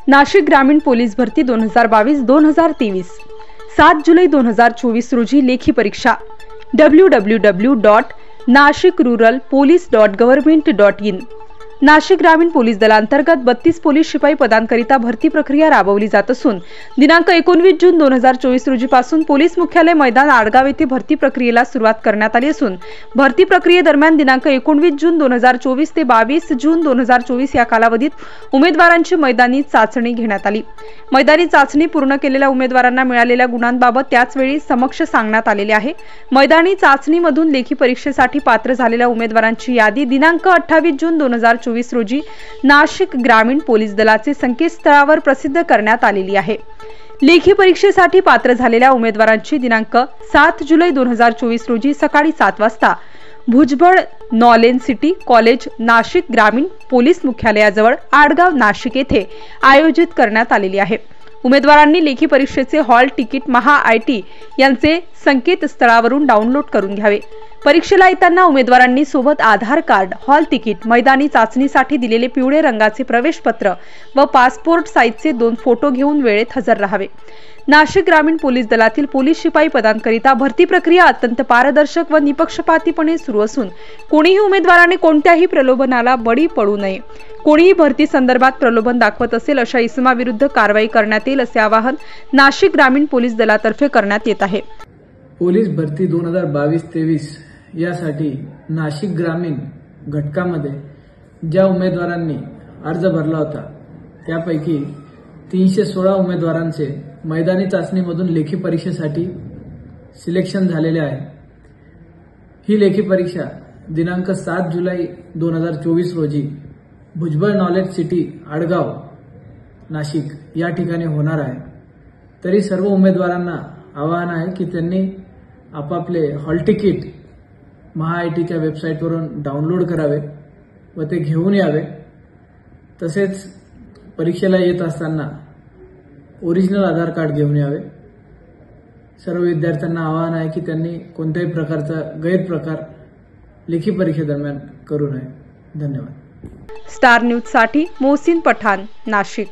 नाशिक ग्रामीण पोलीस भरती 2022-2023 7 जुलै 2024 रोजी लेखी परीक्षा www.naशिkruralpolice.government.in नाशिक ग्रामीण पोलीस दलांतर्गत 32 पोलीस शिपाई पदांकरिता भरती प्रक्रिया राबवली जात असून दिनांक 19 जून 2024 रोजीपासून पोलीस मुख्यालय मैदान आडगाव येथे भरती प्रक्रियेला सुरुवात करण्यात आली असून भरती प्रक्रियेदरम्यान दिनांक 19 जून 2024 ते 22 जून 2024 या कालावधीत उमेदवारांची मैदानी चाचणी घेण्यात आली। मैदानी चाचणी पूर्ण केलेल्या उमेदवारांना मिळालेल्या गुणांबाबत त्याचवेळी समक्ष सांगण्यात आलेले आहे। मैदानी चाचणीमधून लेखी परीक्षेसाठी पात्र झालेल्या उमेदवारांची यादी दिनांक 28 जून 2024 रोजी नाशिक ग्रामीण पोलीस दलाचे संकेतस्थळावर प्रसिद्ध करण्यात आलेली आहे। लेखी परीक्षेसाठी पात्र झालेल्या उमेदवारांची दिनांक 7 जुलै 2024 रोजी सकाळी 7 वाजता Bhujbal knowledge city college Nashik ग्रामीण पोलीस मुख्यालयाजवळ आडगाव नाशिक येथे आयोजित करण्यात आलेली आहे। उमेदवारांनी लेखी परीक्षेचे हॉल तिकीट महा-आय-टी यांचे संकेतस्थळावरून डाउनलोड करून घ्यावे। परीक्षेला येताना उमेदवारांनी सोबत आधार कार्ड, हॉल तिकीट, मैदानी चाचणीसाठी दिलेले पिवळे रंगाचे प्रवेशपत्र व पासपोर्ट साईजचे 2 फोटो घेऊन वेळेत हजर राहावे। नाशिक ग्रामीण पोलीस दलातील पोलीस शिपाई पदांकरिता भरती प्रक्रिया अत्यंत पारदर्शक व निपक्षपातीपणे सुरू असून कोणीही उमेदवाराने कोणत्याही प्रलोभनाला बळी पडू नये। कोणीही भरती संदर्भात प्रलोभन दाखवत असेल अशा इसमाविरुद्ध कारवाई करण्यात येईल असे आवाहन नाशिक ग्रामीण पोलीस दलातर्फे करण्यात येत आहे। पोलीस भरती 2022-23 यासाठी नाशिक ग्रामीण घटकामध्ये ज्या उमेदवारांनी अर्ज भरला होता त्यापैकी 316 उमेदवारांचे मैदानी चाचणीमधून लेखी परीक्षेसाठी सिलेक्शन झालेले आहे। ही लेखी परीक्षा दिनांक 7 जुलै 2024 रोजी भुजबळ नॉलेज सिटी आडगाव नाशिक या ठिकाणी होणार आहे। तरी सर्व उमेदवारांना आवाहन आहे की त्यांनी आपापले हॉल तिकीट महा-आय-टीच्या वेबसाईटवरून डाउनलोड करावे व ते घेऊन यावे। तसेच परीक्षेला येत असताना ओरिजिनल आधार कार्ड घेऊन यावे। सर्व विद्यार्थ्यांना आवाहन आहे की त्यांनी कोणत्याही प्रकारचा गैरप्रकार लेखी परीक्षेदरम्यान करू नये। धन्यवाद। स्टार न्यूज साठी मोहसिन पठाण, नाशिक।